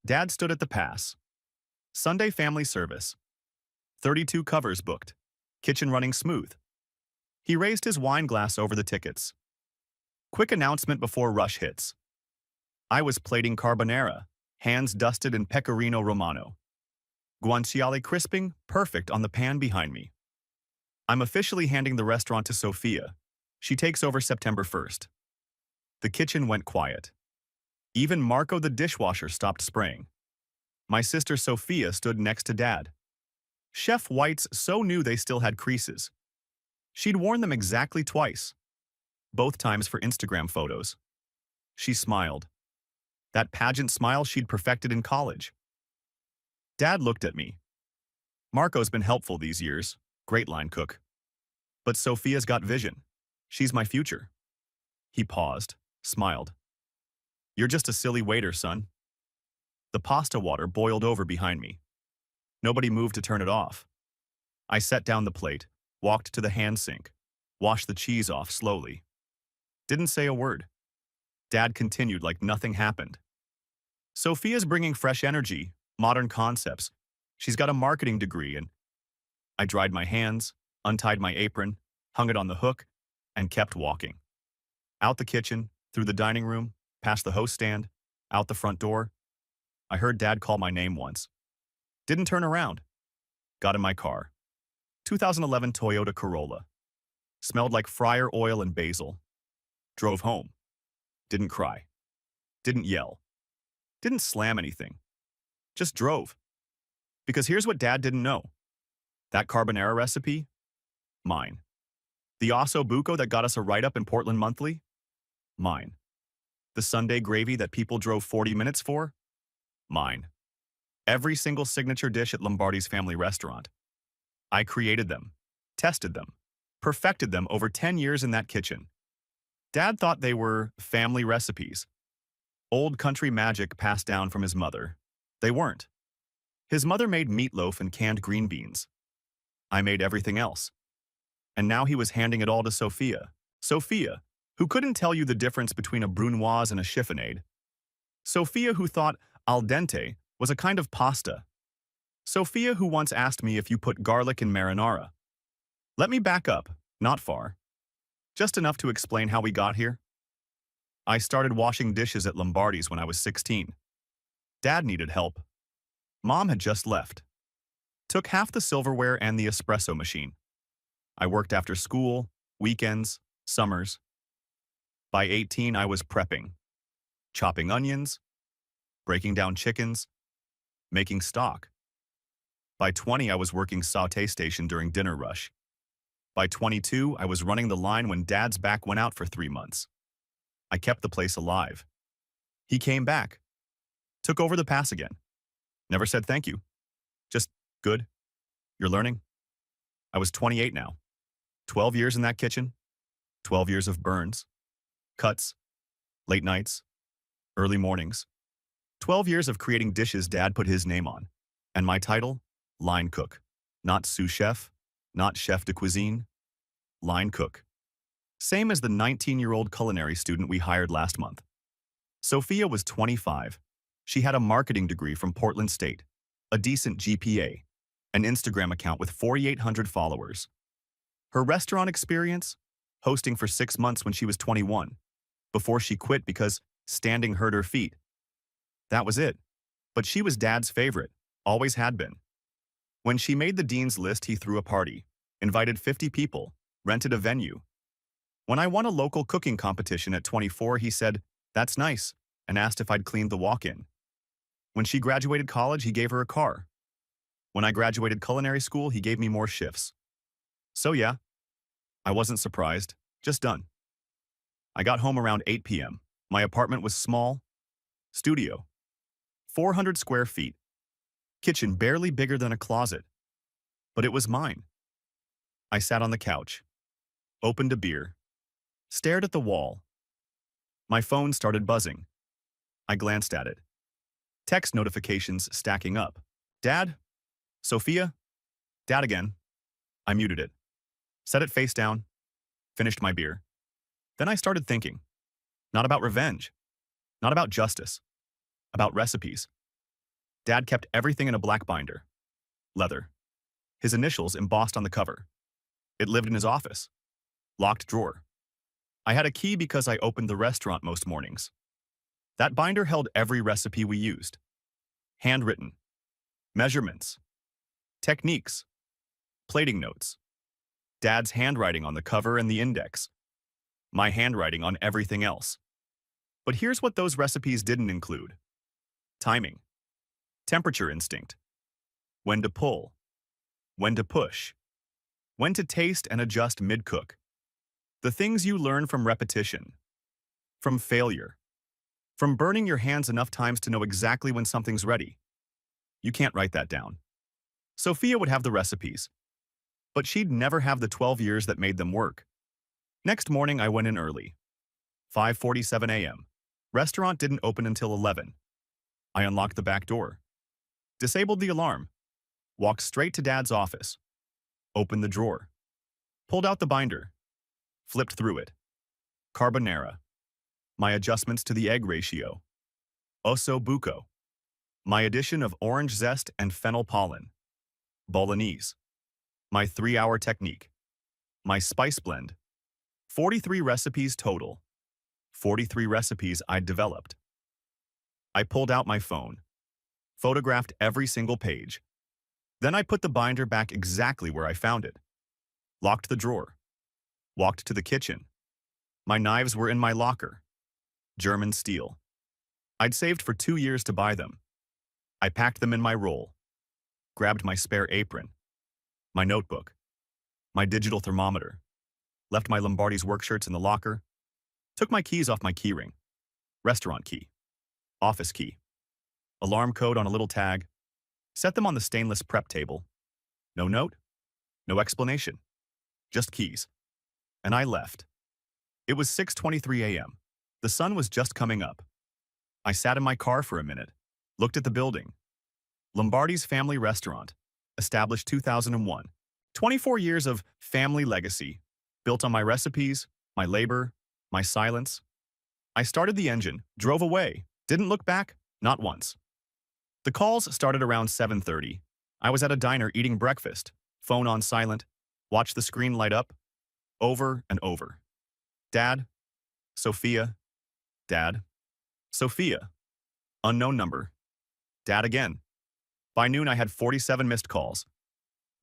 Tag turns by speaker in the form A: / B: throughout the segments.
A: Dad stood at the pass. Sunday family service. 32 covers booked. Kitchen running smooth. He raised his wine glass over the tickets. Quick announcement before rush hits. I was plating carbonara, hands dusted in pecorino romano. Guanciale crisping, perfect on the pan behind me. I'm officially handing the restaurant to Sophia. She takes over September 1st. The kitchen went quiet. Even Marco the dishwasher stopped spraying. My sister Sophia stood next to Dad. Chef whites so new they still had creases. She'd worn them exactly twice. Both times for Instagram photos. She smiled. That pageant smile she'd perfected in college. Dad looked at me. Marco's been helpful these years, great line cook. But Sophia's got vision. She's my future. He paused, smiled. You're just a silly waiter, son. The pasta water boiled over behind me. Nobody moved to turn it off. I set down the plate, walked to the hand sink, washed the cheese off slowly. Didn't say a word. Dad continued like nothing happened. Sophia's bringing fresh energy, modern concepts. She's got a marketing degree and I dried my hands, untied my apron, hung it on the hook, and kept walking. Out the kitchen, through the dining room, past the host stand, out the front door. I heard Dad call my name once. Didn't turn around. Got in my car. 2011 Toyota Corolla. Smelled like fryer oil and basil. Drove home. Didn't cry. Didn't yell. Didn't slam anything. Just drove. Because here's what Dad didn't know. That carbonara recipe? Mine. The osso buco that got us a write-up in Portland Monthly? Mine. The Sunday gravy that people drove 40 minutes for? Mine. Every single signature dish at Lombardi's family restaurant. I created them, tested them, perfected them over 10 years in that kitchen. Dad thought they were family recipes. Old country magic passed down from his mother. They weren't. His mother made meatloaf and canned green beans. I made everything else. And now he was handing it all to Sophia. Sophia, who couldn't tell you the difference between a brunoise and a chiffonade. Sophia, who thought al dente was a kind of pasta. Sophia, who once asked me if you put garlic in marinara. Let me back up, not far. Just enough to explain how we got here. I started washing dishes at Lombardi's when I was 16. Dad needed help. Mom had just left. Took half the silverware and the espresso machine. I worked after school, weekends, summers. By 18, I was prepping. Chopping onions, breaking down chickens, making stock. By 20, I was working sauté station during dinner rush. By 22, I was running the line when Dad's back went out for 3 months. I kept the place alive. He came back. Took over the pass again. Never said thank you. Just, good. You're learning? I was 28 now. 12 years in that kitchen. 12 years of burns. Cuts. Late nights. Early mornings. 12 years of creating dishes Dad put his name on. And my title? Line cook. Not sous chef. Not chef de cuisine. Line cook. Same as the 19-year-old culinary student we hired last month. Sophia was 25. She had a marketing degree from Portland State, a decent GPA, an Instagram account with 4,800 followers. Her restaurant experience? Hosting for 6 months when she was 21, before she quit because standing hurt her feet. That was it. But she was Dad's favorite, always had been. When she made the dean's list, he threw a party, invited 50 people, rented a venue. When I won a local cooking competition at 24, he said, "That's nice," and asked if I'd cleaned the walk-in. When she graduated college, he gave her a car. When I graduated culinary school, he gave me more shifts. So yeah, I wasn't surprised, just done. I got home around 8 p.m. My apartment was small. Studio. 400 square feet. Kitchen barely bigger than a closet. But it was mine. I sat on the couch. Opened a beer. Stared at the wall. My phone started buzzing. I glanced at it. Text notifications stacking up. Dad? Sophia? Dad again. I muted it. Set it face down. Finished my beer. Then I started thinking. Not about revenge. Not about justice. About recipes. Dad kept everything in a black binder. Leather. His initials embossed on the cover. It lived in his office. Locked drawer. I had a key because I opened the restaurant most mornings. That binder held every recipe we used. Handwritten. Measurements. Techniques. Plating notes. Dad's handwriting on the cover and the index. My handwriting on everything else. But here's what those recipes didn't include. Timing. Temperature instinct. When to pull. When to push. When to taste and adjust mid-cook. The things you learn from repetition. From failure. From burning your hands enough times to know exactly when something's ready. You can't write that down. Sophia would have the recipes, but she'd never have the 12 years that made them work. Next morning, I went in early. 5:47 a.m. Restaurant didn't open until 11. I unlocked the back door. Disabled the alarm. Walked straight to Dad's office. Opened the drawer. Pulled out the binder. Flipped through it. Carbonara. My adjustments to the egg ratio. Osso buco. My addition of orange zest and fennel pollen. Bolognese. My 3-hour technique. My spice blend. 43 recipes total. 43 recipes I'd developed. I pulled out my phone. Photographed every single page. Then I put the binder back exactly where I found it. Locked the drawer. Walked to the kitchen. My knives were in my locker. German steel. I'd saved for 2 years to buy them. I packed them in my roll. Grabbed my spare apron. My notebook. My digital thermometer. Left my Lombardi's work shirts in the locker. Took my keys off my keyring. Restaurant key. Office key. Alarm code on a little tag. Set them on the stainless prep table. No note. No explanation. Just keys. And I left. It was 6:23 a.m. The sun was just coming up. I sat in my car for a minute. Looked at the building. Lombardi's Family Restaurant. Established 2001. 24 years of family legacy. Built on my recipes, my labor, my silence. I started the engine, drove away, didn't look back, not once. The calls started around 7:30. I was at a diner eating breakfast, phone on silent, watched the screen light up, over and over. Dad, Sophia, Dad, Sophia. Unknown number. Dad again. By noon, I had 47 missed calls.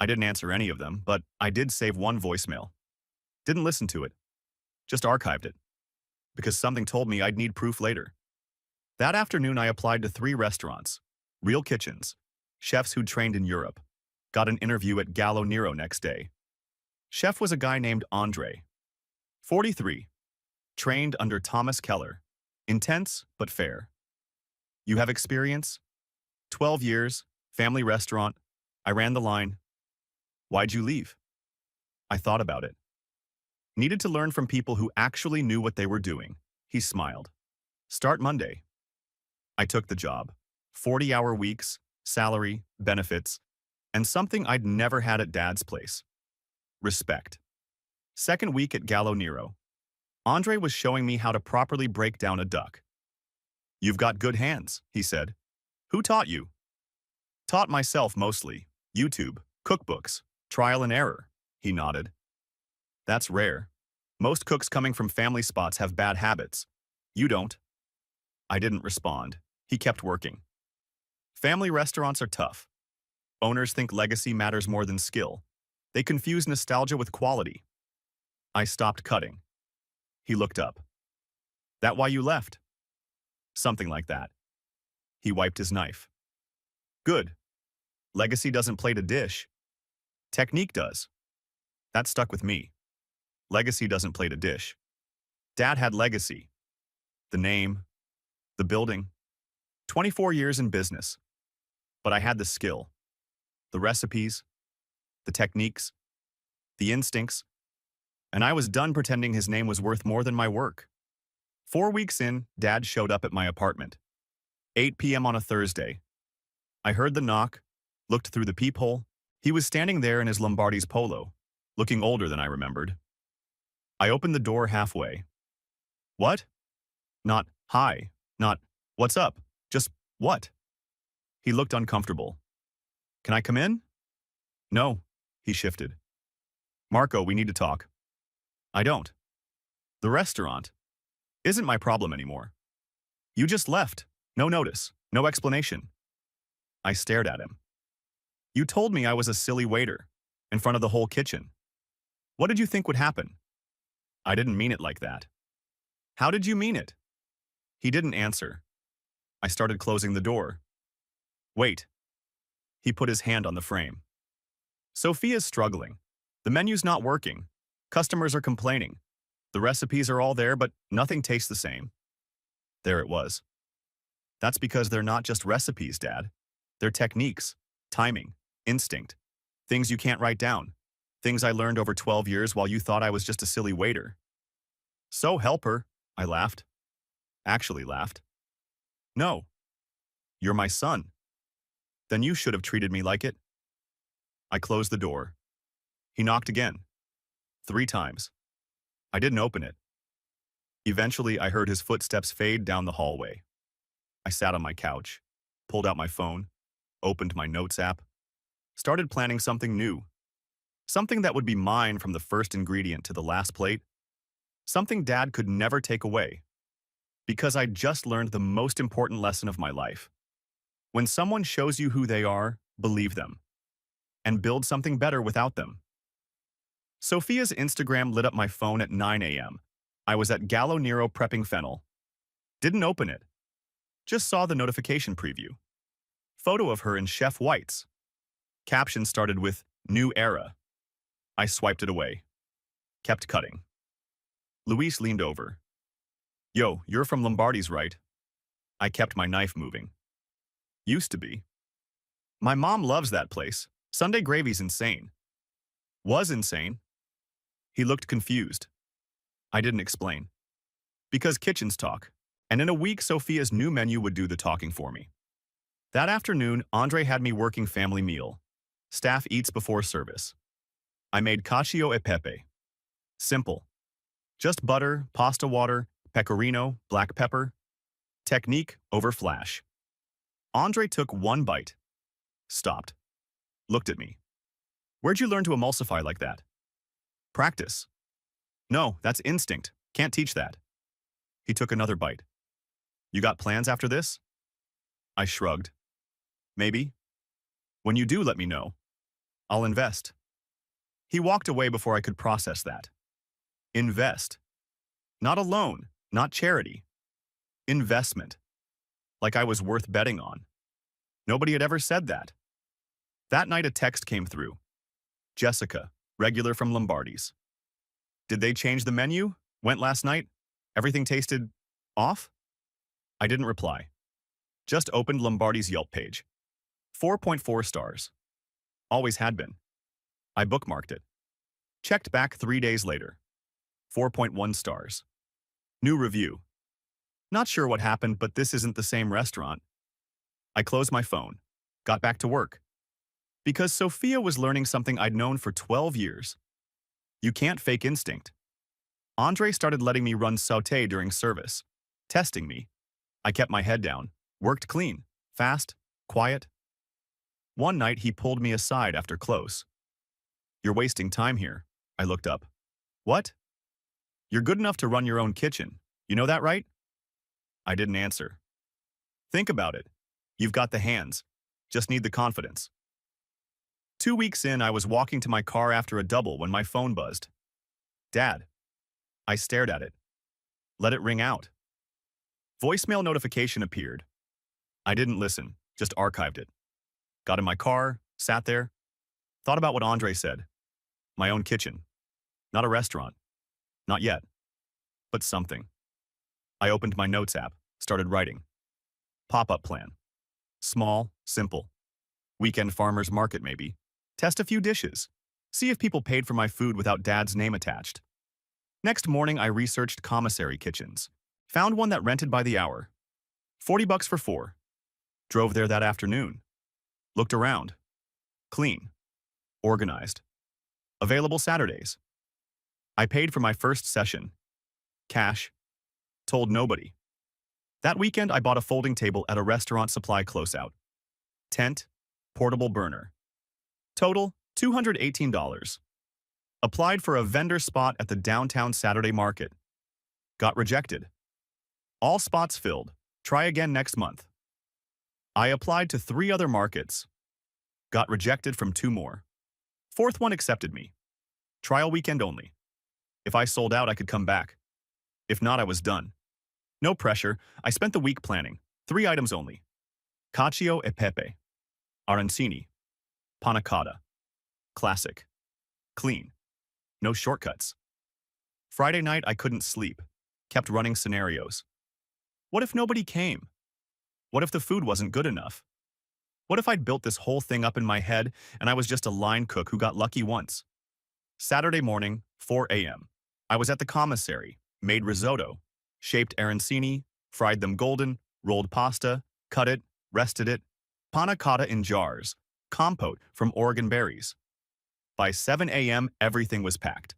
A: I didn't answer any of them, but I did save one voicemail. Didn't listen to it. Just archived it. Because something told me I'd need proof later. That afternoon, I applied to 3 restaurants. Real kitchens. Chefs who'd trained in Europe. Got an interview at Gallo Nero next day. Chef was a guy named Andre. 43. Trained under Thomas Keller. Intense, but fair. You have experience? 12 years, family restaurant. I ran the line. Why'd you leave? I thought about it. Needed to learn from people who actually knew what they were doing. He smiled. Start Monday. I took the job. 40-hour weeks, salary, benefits, and something I'd never had at Dad's place. Respect. Second week at Gallo Nero. Andre was showing me how to properly break down a duck. You've got good hands, he said. Who taught you? Taught myself mostly. YouTube, cookbooks, trial and error, he nodded. That's rare. Most cooks coming from family spots have bad habits. You don't. I didn't respond. He kept working. Family restaurants are tough. Owners think legacy matters more than skill. They confuse nostalgia with quality. I stopped cutting. He looked up. That why you left? Something like that. He wiped his knife. Good. Legacy doesn't plate a dish. Technique does. That stuck with me. Legacy doesn't plate a dish. Dad had legacy. The name, the building. 24 years in business. But I had the skill. The recipes, the techniques, the instincts. And I was done pretending his name was worth more than my work. 4 weeks in, Dad showed up at my apartment. 8 p.m. on a Thursday. I heard the knock, looked through the peephole. He was standing there in his Lombardi's polo, looking older than I remembered. I opened the door halfway. What? Not, hi. Not, what's up? Just, what? He looked uncomfortable. Can I come in? No, he shifted. Marco, we need to talk. I don't. The restaurant isn't my problem anymore. You just left. No notice, no explanation. I stared at him. You told me I was a silly waiter, in front of the whole kitchen. What did you think would happen? I didn't mean it like that. How did you mean it? He didn't answer. I started closing the door. Wait. He put his hand on the frame. Sophia's struggling. The menu's not working. Customers are complaining. The recipes are all there, but nothing tastes the same. There it was. That's because they're not just recipes, Dad. They're techniques, timing, instinct, things you can't write down, things I learned over 12 years while you thought I was just a silly waiter. So help her, I laughed. Actually laughed. No. You're my son. Then you should have treated me like it. I closed the door. He knocked again. 3 times. I didn't open it. Eventually, I heard his footsteps fade down the hallway. I sat on my couch, pulled out my phone, opened my notes app, started planning something new. Something that would be mine from the first ingredient to the last plate. Something Dad could never take away. Because I'd just learned the most important lesson of my life. When someone shows you who they are, believe them. And build something better without them. Sophia's Instagram lit up my phone at 9 a.m. I was at Gallo Nero prepping fennel. Didn't open it. Just saw the notification preview. Photo of her in Chef White's. Caption started with, New Era. I swiped it away. Kept cutting. Luis leaned over. Yo, you're from Lombardi's, right? I kept my knife moving. Used to be. My mom loves that place. Sunday gravy's insane. Was insane. He looked confused. I didn't explain. Because kitchens talk. And in a week, Sophia's new menu would do the talking for me. That afternoon, Andre had me working family meal. Staff eats before service. I made cacio e pepe. Simple. Just butter, pasta water, pecorino, black pepper. Technique over flash. Andre took one bite. Stopped. Looked at me. Where'd you learn to emulsify like that? Practice. No, that's instinct. Can't teach that. He took another bite. You got plans after this? I shrugged. Maybe. When you do, let me know. I'll invest. He walked away before I could process that. Invest. Not a loan, not charity. Investment. Like I was worth betting on. Nobody had ever said that. That night a text came through. Jessica, regular from Lombardi's. Did they change the menu? Went last night? Everything tasted off? I didn't reply. Just opened Lombardi's Yelp page. 4.4 stars. Always had been. I bookmarked it. Checked back 3 days later. 4.1 stars. New review. Not sure what happened, but this isn't the same restaurant. I closed my phone. Got back to work. Because Sophia was learning something I'd known for 12 years. You can't fake instinct. Andre started letting me run sauté during service, testing me. I kept my head down, worked clean, fast, quiet. One night he pulled me aside after close. You're wasting time here. I looked up. What? You're good enough to run your own kitchen. You know that, right? I didn't answer. Think about it. You've got the hands. Just need the confidence. 2 weeks in, I was walking to my car after a double when my phone buzzed. Dad. I stared at it. Let it ring out. Voicemail notification appeared. I didn't listen, just archived it. Got in my car, sat there, thought about what Andre said. My own kitchen. Not a restaurant. Not yet. But something. I opened my notes app, started writing. Pop-up plan. Small, simple. Weekend farmer's market, maybe. Test a few dishes. See if people paid for my food without Dad's name attached. Next morning, I researched commissary kitchens. Found one that rented by the hour. $40 for 4. Drove there that afternoon. Looked around. Clean. Organized. Available Saturdays. I paid for my first session. Cash. Told nobody. That weekend, I bought a folding table at a restaurant supply closeout. tent, portable burner. Total, $218. Applied for a vendor spot at the downtown Saturday market. Got rejected. All spots filled. Try again next month. I applied to 3 other markets. Got rejected from 2 more. 4th one accepted me. Trial weekend only. If I sold out, I could come back. If not, I was done. No pressure. I spent the week planning. 3 items only. Cacio e pepe. Arancini. Panna cotta. Classic. Clean. No shortcuts. Friday night, I couldn't sleep. Kept running scenarios. What if nobody came? What if the food wasn't good enough? What if I'd built this whole thing up in my head and I was just a line cook who got lucky once? Saturday morning, 4 a.m. I was at the commissary, made risotto, shaped arancini, fried them golden, rolled pasta, cut it, rested it, panna cotta in jars, compote from Oregon berries. By 7 a.m., everything was packed.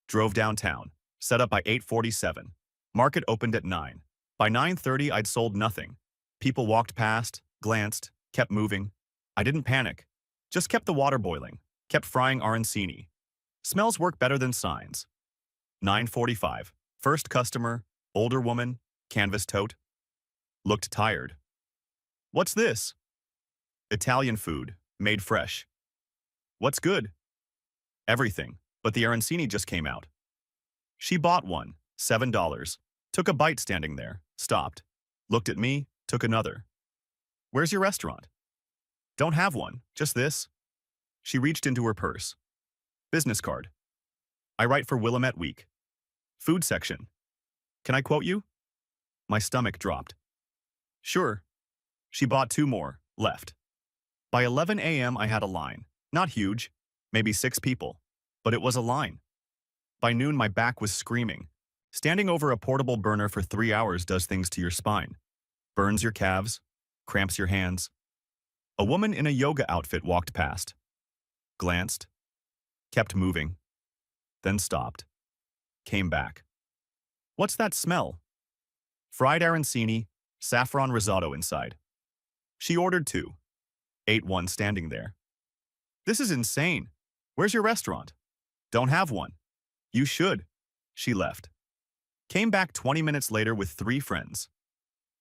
A: Drove downtown, set up by 8:47. Market opened at 9. By 9:30, I'd sold nothing. People walked past, glanced, kept moving. I didn't panic. Just kept the water boiling, kept frying arancini. Smells work better than signs. 9:45. First customer, older woman, canvas tote. Looked tired. What's this? Italian food, made fresh. What's good? Everything, but the arancini just came out. She bought one, $7. Took a bite standing there, stopped. Looked at me, took another. Where's your restaurant? Don't have one, just this. She reached into her purse. Business card. I write for Willamette Week. Food section. Can I quote you? My stomach dropped. Sure. She bought 2 more, left. By 11 a.m. I had a line. Not huge, maybe 6 people, but it was a line. By noon my back was screaming. Standing over a portable burner for 3 hours does things to your spine. Burns your calves, cramps your hands. A woman in a yoga outfit walked past. Glanced. Kept moving. Then stopped. Came back. What's that smell? Fried arancini, saffron risotto inside. She ordered 2. Ate one standing there. This is insane. Where's your restaurant? Don't have one. You should. She left. Came back 20 minutes later with 3 friends.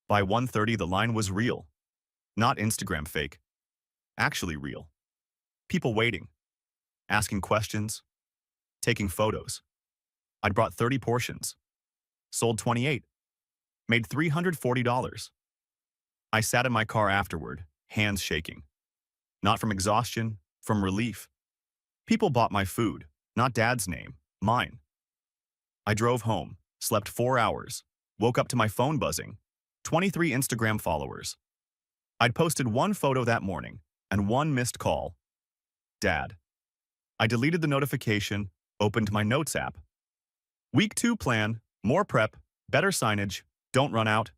A: By 1:30 the line was real. Not Instagram fake. Actually real. People waiting. Asking questions. Taking photos. I'd brought 30 portions. Sold 28. Made $340. I sat in my car afterward, hands shaking. Not from exhaustion, from relief. People bought my food, not Dad's name, mine. I drove home, slept 4 hours, woke up to my phone buzzing. 23 Instagram followers. I'd posted 1 photo that morning and 1 missed call. Dad. I deleted the notification, opened my notes app. Week 2 plan, more prep, better signage, don't run out.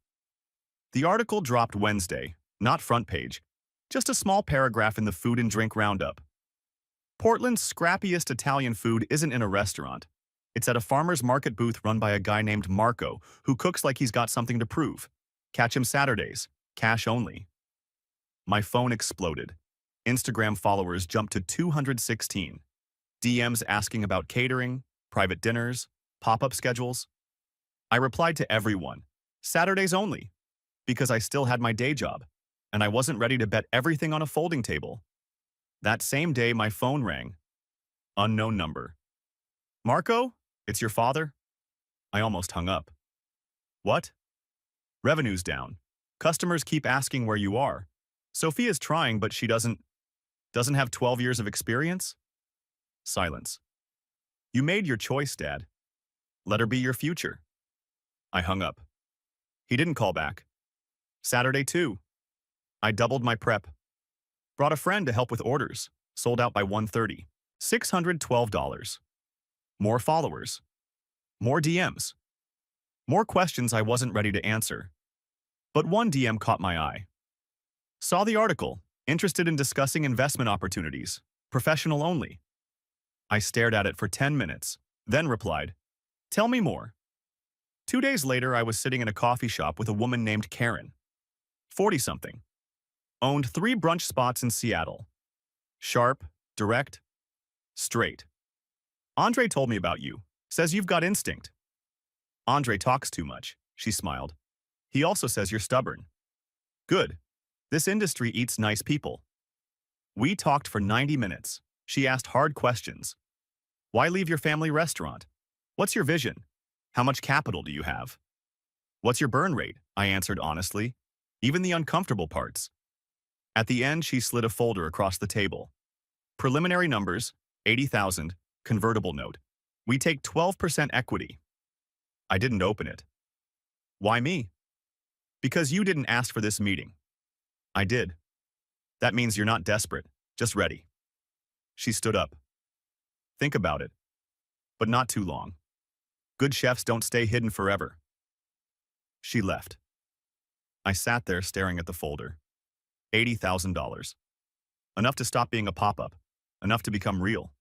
A: The article dropped Wednesday, not front page, just a small paragraph in the Food and Drink Roundup. Portland's scrappiest Italian food isn't in a restaurant. It's at a farmer's market booth run by a guy named Marco, who cooks like he's got something to prove. Catch him Saturdays, cash only. My phone exploded. Instagram followers jumped to 216. DMs asking about catering, private dinners, pop-up schedules. I replied to everyone, Saturdays only, because I still had my day job, and I wasn't ready to bet everything on a folding table. That same day, my phone rang. Unknown number. Marco, it's your father? I almost hung up. What? Revenue's down. Customers keep asking where you are. Sophia's trying, but she doesn't have 12 years of experience? Silence. You made your choice, Dad. Let her be your future. I hung up. He didn't call back. Saturday, too. I doubled my prep. Brought a friend to help with orders. Sold out by 1:30. $612. More followers. More DMs. More questions I wasn't ready to answer. But one DM caught my eye. Saw the article, interested in discussing investment opportunities, professional only. I stared at it for 10 minutes, then replied, Tell me more. 2 days later, I was sitting in a coffee shop with a woman named Karen. 40-something. Owned 3 brunch spots in Seattle. Sharp, direct, straight. Andre told me about you. Says you've got instinct. Andre talks too much, she smiled. He also says you're stubborn. Good. This industry eats nice people. We talked for 90 minutes. She asked hard questions. Why leave your family restaurant? What's your vision? How much capital do you have? What's your burn rate? I answered honestly, even the uncomfortable parts. At the end, she slid a folder across the table. Preliminary numbers, 80,000, convertible note. We take 12% equity. I didn't open it. Why me? Because you didn't ask for this meeting. I did. That means you're not desperate, just ready. She stood up. Think about it. But not too long. Good chefs don't stay hidden forever. She left. I sat there staring at the folder. $80,000. Enough to stop being a pop-up. Enough to become real.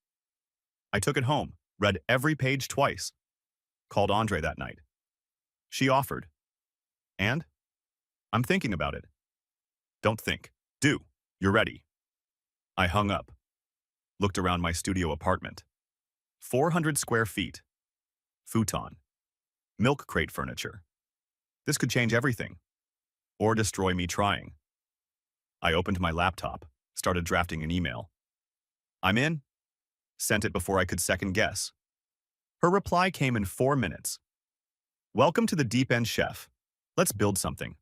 A: I took it home, read every page twice. Called Andre that night. She offered. And? I'm thinking about it. Don't think. Do. You're ready. I hung up. Looked around my studio apartment. 400 square feet. Futon. Milk crate furniture. This could change everything. Or destroy me trying. I opened my laptop, started drafting an email. I'm in. Sent it before I could second guess. Her reply came in 4 minutes. Welcome to the deep end, chef. Let's build something.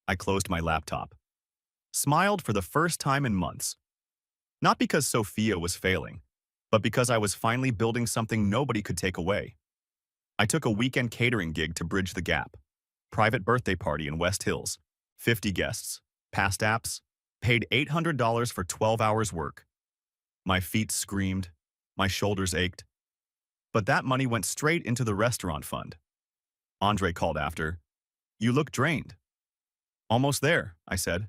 A: I closed my laptop. Smiled for the first time in months. Not because Sophia was failing, but because I was finally building something nobody could take away. I took a weekend catering gig to bridge the gap. Private birthday party in West Hills. 50 guests. Past apps. Paid $800 for 12 hours work. My feet screamed. My shoulders ached. But that money went straight into the restaurant fund. Andre called after. You look drained. Almost there, I said.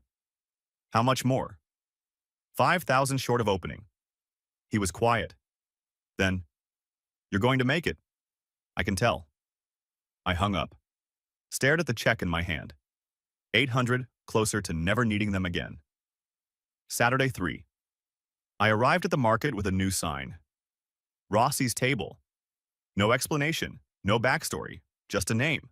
A: How much more? 5,000 short of opening. He was quiet. Then, you're going to make it. I can tell. I hung up. Stared at the check in my hand. 800, closer to never needing them again. Saturday 3. I arrived at the market with a new sign. Rossi's Table. No explanation, no backstory, just a name.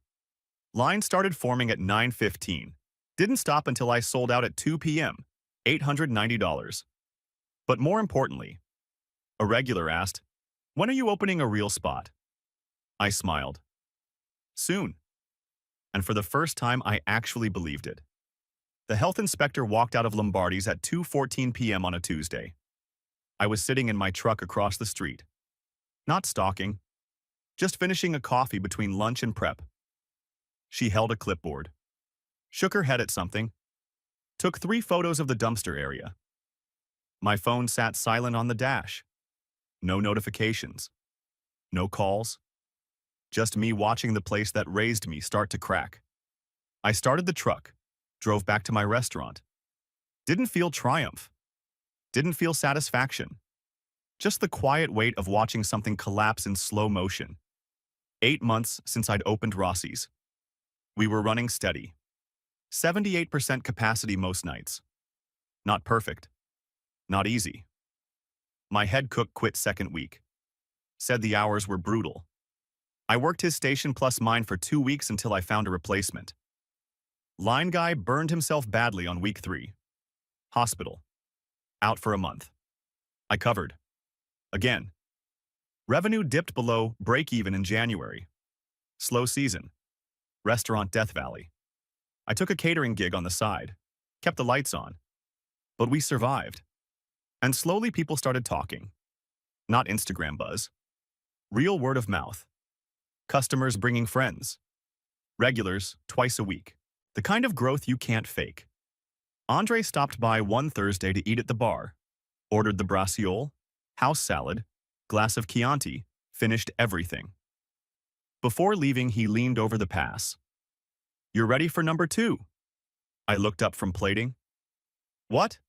A: Line started forming at 9:15. Didn't stop until I sold out at 2 p.m., $890. But more importantly, a regular asked, when are you opening a real spot? I smiled. Soon. And for the first time, I actually believed it. The health inspector walked out of Lombardi's at 2:14 p.m. on a Tuesday. I was sitting in my truck across the street. Not stalking, just finishing a coffee between lunch and prep. She held a clipboard, shook her head at something, took 3 photos of the dumpster area. My phone sat silent on the dash. No notifications, no calls, just me watching the place that raised me start to crack. I started the truck, drove back to my restaurant. Didn't feel triumph, didn't feel satisfaction. Just the quiet weight of watching something collapse in slow motion. 8 months since I'd opened Rossi's. We were running steady. 78% capacity most nights. Not perfect. Not easy. My head cook quit second week. Said the hours were brutal. I worked his station plus mine for 2 weeks until I found a replacement. Line guy burned himself badly on week 3. Hospital. Out for a month. I covered. Again. Revenue dipped below break-even in January. Slow season. Restaurant Death Valley. I took a catering gig on the side. Kept the lights on. But we survived. And slowly people started talking. Not Instagram buzz. Real word of mouth. Customers bringing friends. Regulars twice a week. The kind of growth you can't fake. Andre stopped by one Thursday to eat at the bar. Ordered the braciole, house salad, glass of Chianti, finished everything. Before leaving, he leaned over the pass. You're ready for number 2. I looked up from plating. What?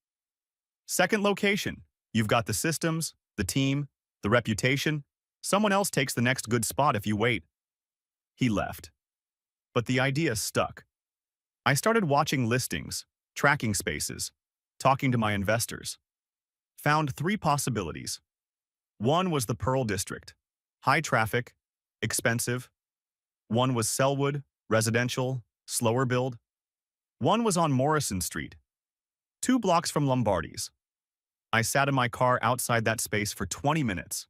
A: Second location. You've got the systems, the team, the reputation. Someone else takes the next good spot if you wait. He left. But the idea stuck. I started watching listings, Tracking spaces. Talking to my investors. Found 3 possibilities. One was the Pearl District. High traffic, expensive. One was Selwood, residential, slower build. One was on Morrison Street, 2 blocks from Lombardi's. I sat in my car outside that space for 20 minutes.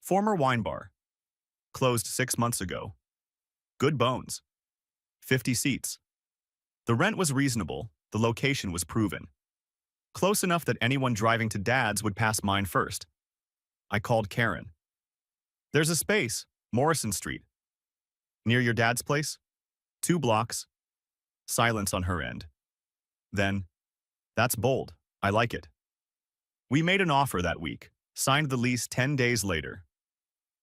A: Former wine bar. Closed 6 months ago. Good bones. 50 seats. The rent was reasonable, the location was proven. Close enough that anyone driving to Dad's would pass mine first. I called Karen. There's a space, Morrison Street. Near your dad's place? 2 blocks. Silence on her end. Then, that's bold, I like it. We made an offer that week, signed the lease 10 days later.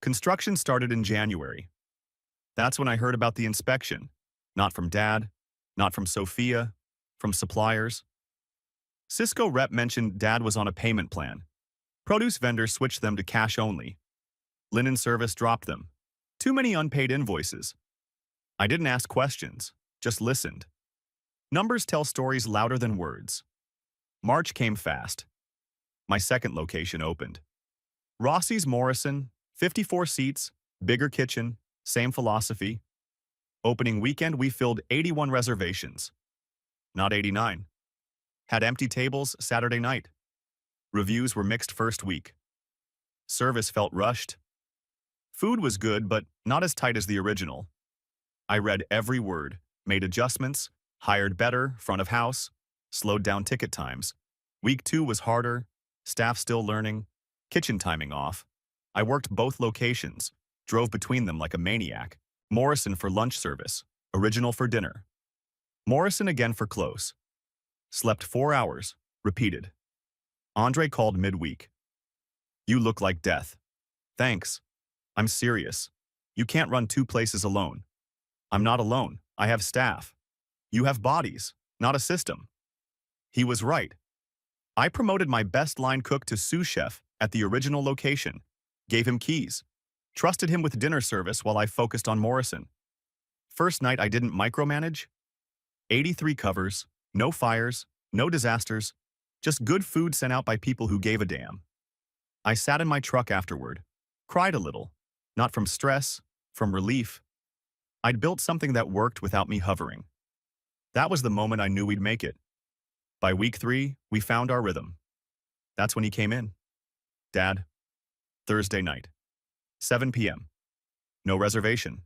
A: Construction started in January. That's when I heard about the inspection. Not from Dad, not from Sophia, from suppliers. Cisco rep mentioned Dad was on a payment plan. Produce vendors switched them to cash only. Linen service dropped them. Too many unpaid invoices. I didn't ask questions, just listened. Numbers tell stories louder than words. March came fast. My second location opened. Rossi's Morrison, 54 seats, bigger kitchen, same philosophy. Opening weekend, we filled 81 reservations. Not 89. Had empty tables Saturday night. Reviews were mixed first week. Service felt rushed. Food was good, but not as tight as the original. I read every word, made adjustments, hired better, front of house, slowed down ticket times. Week 2 was harder, staff still learning, kitchen timing off. I worked both locations, drove between them like a maniac. Morrison for lunch service, original for dinner. Morrison again for close. Slept 4 hours, repeated. Andre called midweek. You look like death. Thanks. I'm serious. You can't run 2 places alone. I'm not alone. I have staff. You have bodies, not a system. He was right. I promoted my best line cook to sous chef at the original location, gave him keys, trusted him with dinner service while I focused on Morrison. First night I didn't micromanage. 83 covers, no fires, no disasters, just good food sent out by people who gave a damn. I sat in my truck afterward, cried a little, not from stress, from relief. I'd built something that worked without me hovering. That was the moment I knew we'd make it. By week 3, we found our rhythm. That's when he came in. Dad. Thursday night. 7 p.m. No reservation.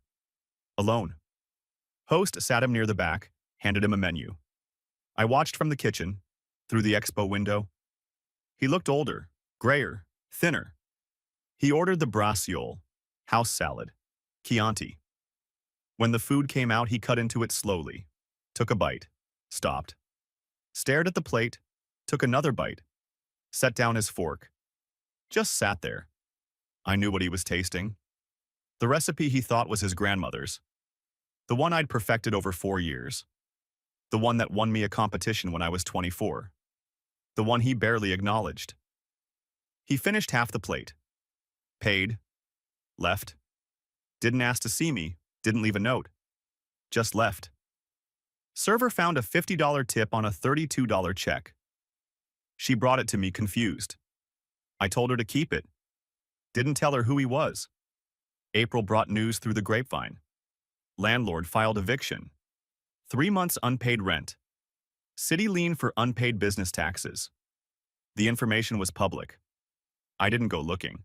A: Alone. Host sat him near the back, handed him a menu. I watched from the kitchen, through the expo window. He looked older, grayer, thinner. He ordered the braciole, house salad, Chianti. When the food came out, he cut into it slowly, took a bite, stopped, stared at the plate, took another bite, set down his fork. Just sat there. I knew what he was tasting. The recipe he thought was his grandmother's. The one I'd perfected over 4 years. The one that won me a competition when I was 24. The one he barely acknowledged. He finished half the plate. Paid. Left. Didn't ask to see me, didn't leave a note. Just left. Server found a $50 tip on a $32 check. She brought it to me confused. I told her to keep it. Didn't tell her who he was. April brought news through the grapevine. Landlord filed eviction. 3 months unpaid rent. City lien for unpaid business taxes. The information was public. I didn't go looking.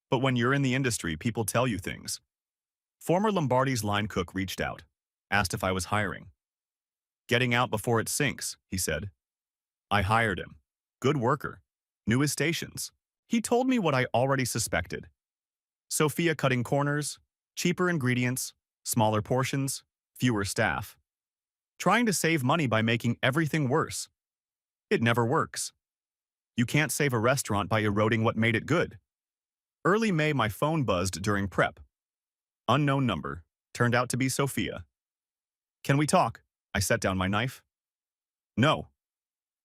A: But when you're in the industry, people tell you things. Former Lombardi's line cook reached out, asked if I was hiring. Getting out before it sinks, he said. I hired him. Good worker. Knew his stations. He told me what I already suspected. Sophia cutting corners, cheaper ingredients, smaller portions, fewer staff. Trying to save money by making everything worse. It never works. You can't save a restaurant by eroding what made it good. Early May, my phone buzzed during prep. Unknown number. Turned out to be Sophia. Can we talk? I set down my knife. No.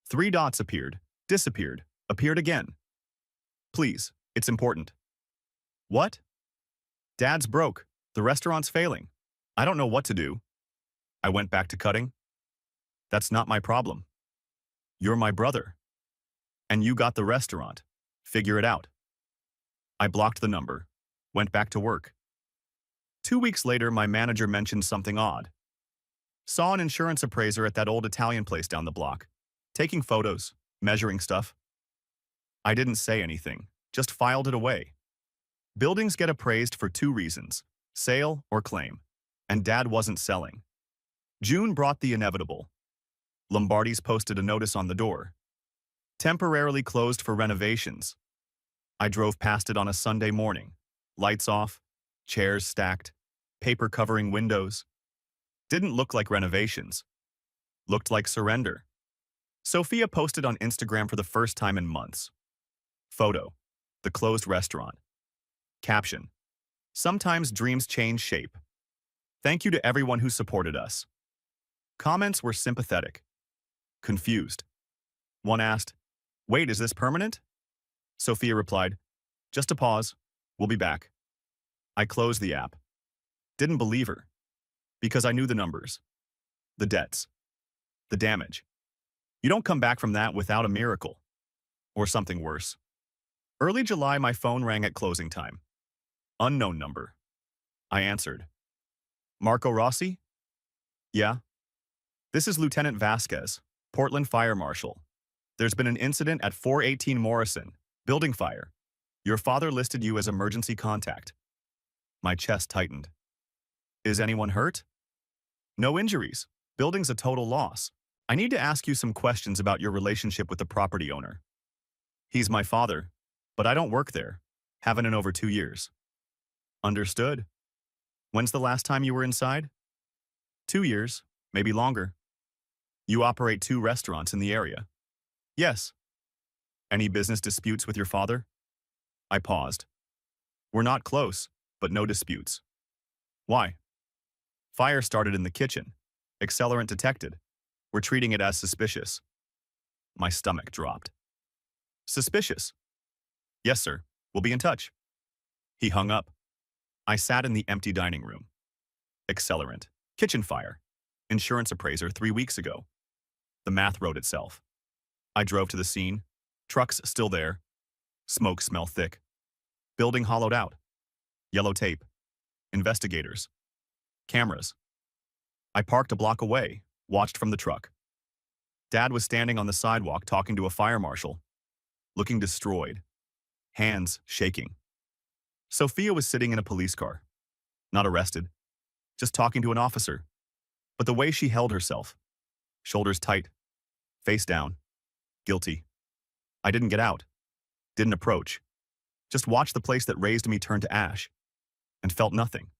A: 3 dots appeared, disappeared, appeared again. Please, it's important. What? Dad's broke. The restaurant's failing. I don't know what to do. I went back to cutting. That's not my problem. You're my brother. And you got the restaurant. Figure it out. I blocked the number. Went back to work. 2 weeks later, my manager mentioned something odd. Saw an insurance appraiser at that old Italian place down the block, taking photos, measuring stuff. I didn't say anything, just filed it away. Buildings get appraised for 2 reasons, sale or claim, and Dad wasn't selling. June brought the inevitable. Lombardi's posted a notice on the door. Temporarily closed for renovations. I drove past it on a Sunday morning. Lights off, chairs stacked, paper covering windows. Didn't look like renovations. Looked like surrender. Sophia posted on Instagram for the first time in months. Photo: the closed restaurant. Caption: sometimes dreams change shape. Thank you to everyone who supported us. Comments were sympathetic. Confused. One asked, "Wait, is this permanent?" Sophia replied, "Just a pause. We'll be back." I closed the app. Didn't believe her. Because I knew the numbers. The debts. The damage. You don't come back from that without a miracle. Or something worse. Early July, my phone rang at closing time. Unknown number. I answered. "Marco Rossi?" "Yeah." "This is Lieutenant Vasquez, Portland Fire Marshal. There's been an incident at 418 Morrison, building fire. Your father listed you as emergency contact." My chest tightened. "Is anyone hurt?" "No injuries. Building's a total loss. I need to ask you some questions about your relationship with the property owner." "He's my father, but I don't work there. Haven't in over 2 years." "Understood. When's the last time you were inside?" 2 years, maybe longer." "You operate 2 restaurants in the area?" "Yes." "Any business disputes with your father?" I paused. "We're not close, but no disputes." "Why?" "Fire started in the kitchen. Accelerant detected. We're treating it as suspicious." My stomach dropped. "Suspicious?" "Yes, sir. We'll be in touch." He hung up. I sat in the empty dining room. Accelerant. Kitchen fire. Insurance appraiser 3 weeks ago. The math wrote itself. I drove to the scene. Trucks still there. Smoke smell thick. Building hollowed out. Yellow tape. Investigators. Cameras. I parked a block away, watched from the truck. Dad was standing on the sidewalk talking to a fire marshal, looking destroyed, hands shaking. Sophia was sitting in a police car, not arrested, just talking to an officer. But the way she held herself, shoulders tight, face down, guilty. I didn't get out, didn't approach, just watched the place that raised me turn to ash, and felt nothing.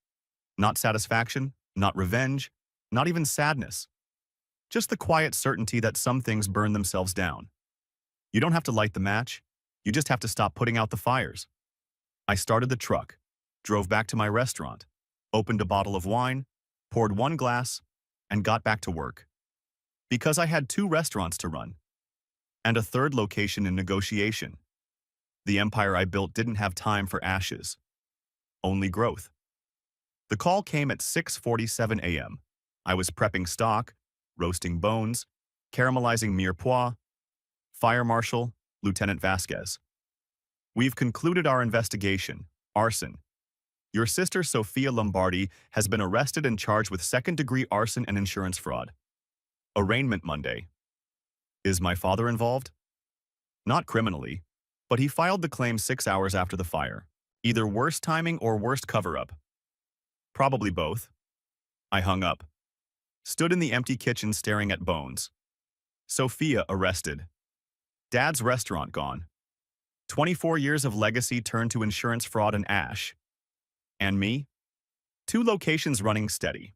A: Not satisfaction, not revenge, not even sadness. Just the quiet certainty that some things burn themselves down. You don't have to light the match, you just have to stop putting out the fires. I started the truck, drove back to my restaurant, opened a bottle of wine, poured 1 glass, and got back to work. Because I had 2 restaurants to run, and a 3rd location in negotiation. The empire I built didn't have time for ashes, only growth. The call came at 6:47 a.m. I was prepping stock, roasting bones, caramelizing mirepoix. Fire Marshal, Lieutenant Vasquez. "We've concluded our investigation. Arson. Your sister Sophia Lombardi has been arrested and charged with 2nd-degree arson and insurance fraud. Arraignment Monday." "Is my father involved?" "Not criminally, but he filed the claim 6 hours after the fire. Either worst timing or worst cover-up." "Probably both." I hung up. Stood in the empty kitchen staring at bones. Sophia arrested. Dad's restaurant gone. 24 years of legacy turned to insurance fraud and ash. And me? 2 locations running steady.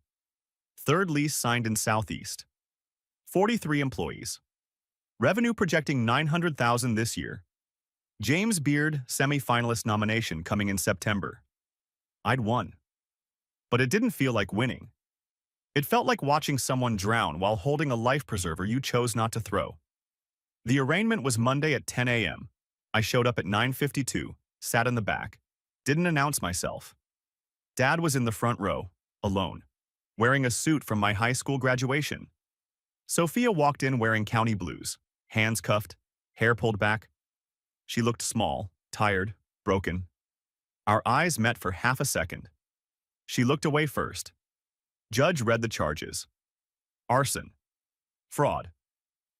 A: 3rd lease signed in Southeast. 43 employees. Revenue projecting $900,000 this year. James Beard semi-finalist nomination coming in September. I'd won. But it didn't feel like winning. It felt like watching someone drown while holding a life preserver you chose not to throw. The arraignment was Monday at 10 a.m. I showed up at 9:52, sat in the back, didn't announce myself. Dad was in the front row, alone, wearing a suit from my high school graduation. Sophia walked in wearing county blues, hands cuffed, hair pulled back. She looked small, tired, broken. Our eyes met for half a second. She looked away first. Judge read the charges. Arson, fraud,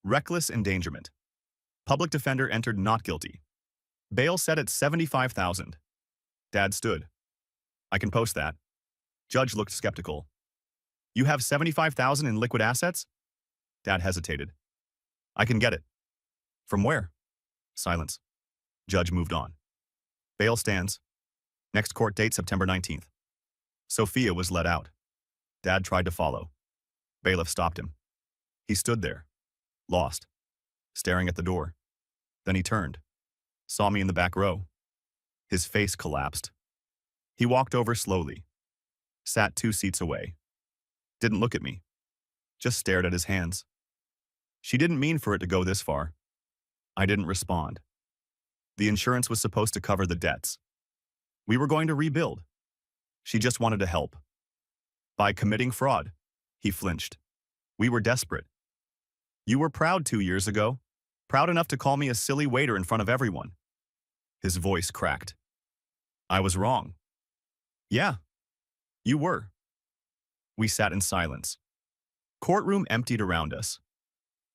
A: reckless endangerment. Public defender entered not guilty. Bail set at $75,000. Dad stood. I can post that. Judge looked skeptical. You have $75,000 in liquid assets? Dad hesitated. I can get it. From where? Silence. Judge moved on. Bail stands. Next court date September 19th. Sophia was let out. Dad tried to follow. Bailiff stopped him. He stood there, lost, staring at the door. Then he turned, saw me in the back row. His face collapsed. He walked over slowly, sat 2 seats away. Didn't look at me, just stared at his hands. She didn't mean for it to go this far. I didn't respond. The insurance was supposed to cover the debts. We were going to rebuild. She just wanted to help. By committing fraud, he flinched. We were desperate. You were proud 2 years ago, proud enough to call me a silly waiter in front of everyone. His voice cracked. I was wrong. Yeah, you were. We sat in silence. Courtroom emptied around us.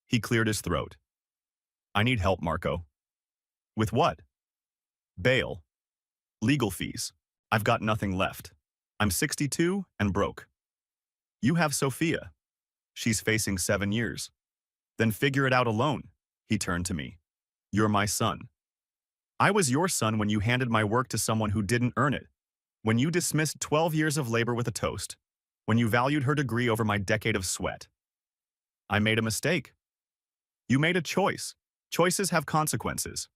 A: He cleared his throat. I need help, Marco. With what? Bail. Legal fees. I've got nothing left. I'm 62 and broke. You have Sophia. She's facing 7 years. Then figure it out alone. He turned to me. You're my son. I was your son when you handed my work to someone who didn't earn it. When you dismissed 12 years of labor with a toast. When you valued her degree over my decade of sweat. I made a mistake. You made a choice. Choices have consequences.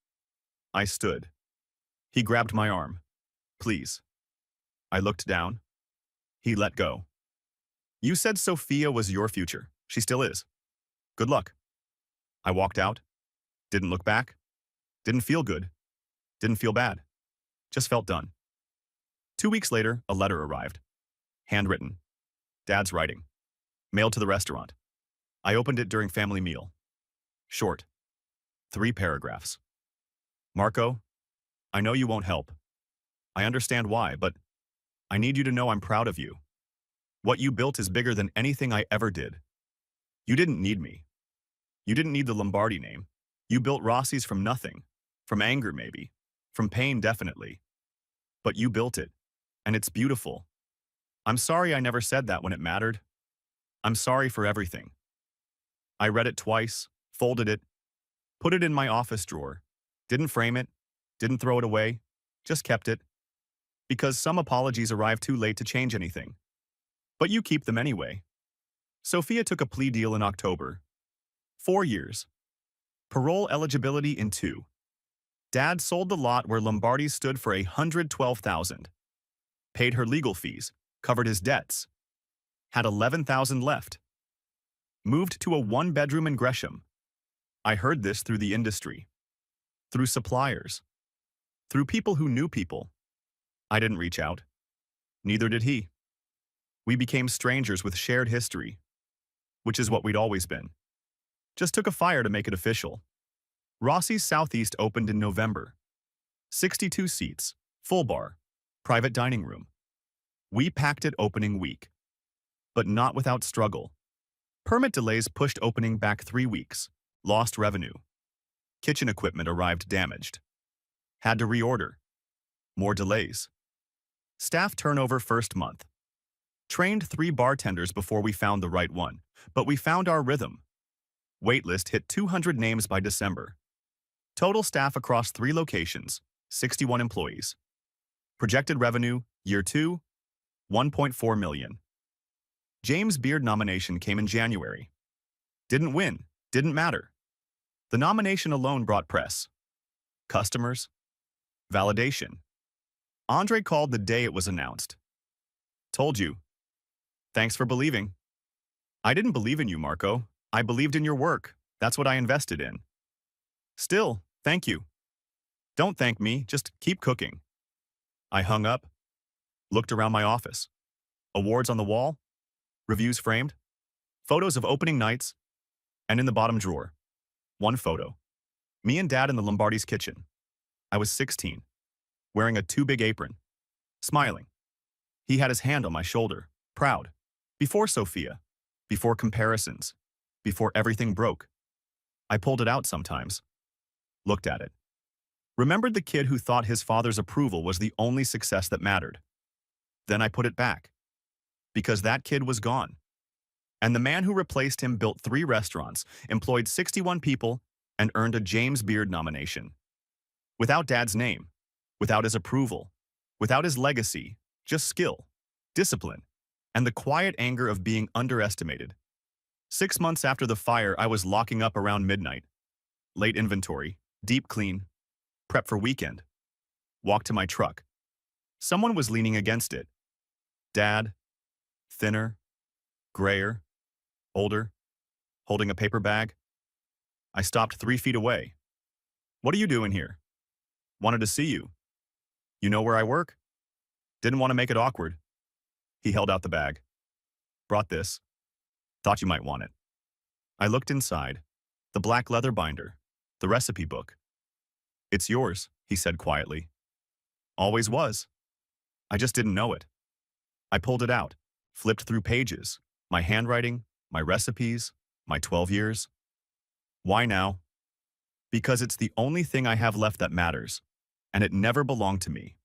A: I stood. He grabbed my arm. Please. I looked down. He let go. You said Sophia was your future. She still is. Good luck. I walked out. Didn't look back. Didn't feel good. Didn't feel bad. Just felt done. 2 weeks later, a letter arrived. Handwritten. Dad's writing. Mailed to the restaurant. I opened it during family meal. Short. 3 paragraphs. Marco, I know you won't help. I understand why, but I need you to know I'm proud of you. What you built is bigger than anything I ever did. You didn't need me. You didn't need the Lombardi name. You built Rossi's from nothing. From anger, maybe. From pain, definitely. But you built it. And it's beautiful. I'm sorry I never said that when it mattered. I'm sorry for everything. I read it twice, folded it, put it in my office drawer. Didn't frame it, didn't throw it away, just kept it. Because some apologies arrive too late to change anything. But you keep them anyway. Sophia took a plea deal in October. 4 years. Parole eligibility in 2. Dad sold the lot where Lombardi stood for $112,000. Paid her legal fees, covered his debts. Had $11,000 left. Moved to a 1-bedroom in Gresham. I heard this through the industry. Through suppliers. Through people who knew people. I didn't reach out. Neither did he. We became strangers with shared history, which is what we'd always been. Just took a fire to make it official. Rossi's Southeast opened in November. 62 seats, full bar, private dining room. We packed it opening week. But not without struggle. Permit delays pushed opening back 3 weeks. Lost revenue. Kitchen equipment arrived damaged. Had to reorder. More delays. Staff turnover first month. Trained 3 bartenders before we found the right one, but we found our rhythm. Waitlist hit 200 names by December. Total staff across 3 locations, 61 employees. Projected revenue, year 2, $1.4 million. James Beard nomination came in January. Didn't win, didn't matter. The nomination alone brought press. Customers. Validation. Andre called the day it was announced. Told you. Thanks for believing. I didn't believe in you, Marco. I believed in your work. That's what I invested in. Still, thank you. Don't thank me, just keep cooking. I hung up, looked around my office. Awards on the wall, reviews framed, photos of opening nights, And in the bottom drawer, one photo. Me and Dad in the Lombardi's kitchen. I was 16, wearing a too big apron, smiling. He had his hand on my shoulder, proud. Before Sophia, before comparisons, before everything broke. I pulled it out sometimes, looked at it. Remembered the kid who thought his father's approval was the only success that mattered. Then I put it back, because that kid was gone. And the man who replaced him built 3 restaurants, employed 61 people, and earned a James Beard nomination. Without Dad's name, without his approval, without his legacy, just skill, discipline, and the quiet anger of being underestimated. 6 months after the fire, I was locking up around midnight. Late inventory, deep clean, prep for weekend. Walked to my truck. Someone was leaning against it. Dad, thinner, grayer, older, holding a paper bag. I stopped 3 feet away. "What are you doing here?" "Wanted to see you." "You know where I work?" Didn't want to make it awkward. He held out the bag. "Brought this. Thought you might want it." I looked inside. The black leather binder. The recipe book. "It's yours," he said quietly. "Always was. I just didn't know it." I pulled it out, flipped through pages. My handwriting, my recipes, my 12 years. Why now? Because it's the only thing I have left that matters, and it never belonged to me.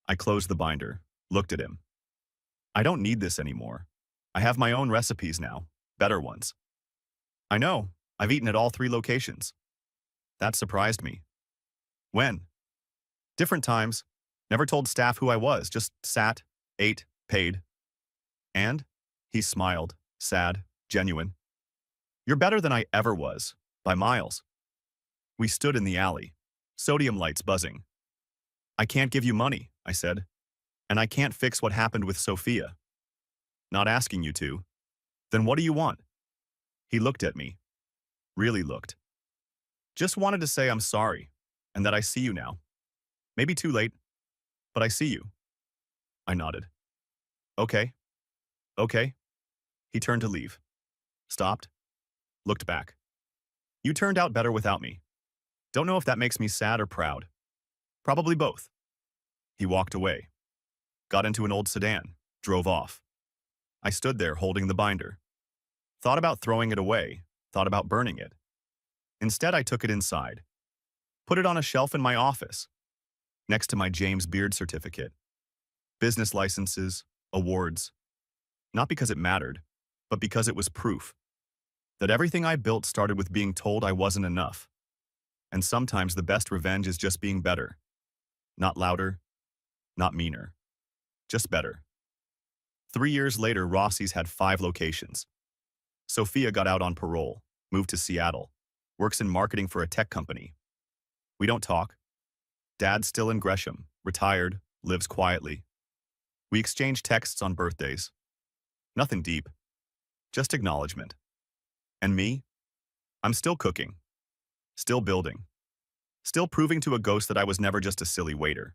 A: I closed the binder, looked at him. "I don't need this anymore. I have my own recipes now, better ones." "I know. I've eaten at all 3 locations." That surprised me. "When?" "Different times. Never told staff who I was, just sat, ate, paid." "And?" He smiled, sad, genuine. "You're better than I ever was, by miles." We stood in the alley, sodium lights buzzing. "I can't give you money," I said. "And I can't fix what happened with Sophia." "Not asking you to." "Then what do you want?" He looked at me. Really looked. "Just wanted to say I'm sorry, and that I see you now. Maybe too late, but I see you." I nodded. "Okay. Okay." He turned to leave. Stopped. Looked back. "You turned out better without me. Don't know if that makes me sad or proud. Probably both." He walked away. Got into an old sedan. Drove off. I stood there holding the binder. Thought about throwing it away. Thought about burning it. Instead, I took it inside. Put it on a shelf in my office, next to my James Beard certificate. Business licenses, awards. Not because it mattered, but because it was proof that everything I built started with being told I wasn't enough. And sometimes the best revenge is just being better. Not louder, not meaner. Just better. 3 years later, Rossi's had 5 locations. Sophia got out on parole, moved to Seattle, works in marketing for a tech company. We don't talk. Dad's still in Gresham, retired, lives quietly. We exchange texts on birthdays. Nothing deep. Just acknowledgement. And me? I'm still cooking. Still building. Still proving to a ghost that I was never just a silly waiter.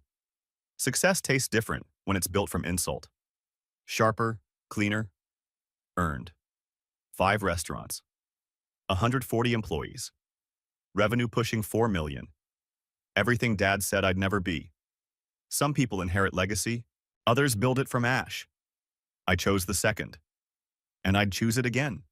A: Success tastes different when it's built from insult. Sharper, cleaner, earned. 5 restaurants. 140 employees. Revenue pushing 4 million. Everything Dad said I'd never be. Some people inherit legacy, others build it from ash. I chose the second. And I'd choose it again.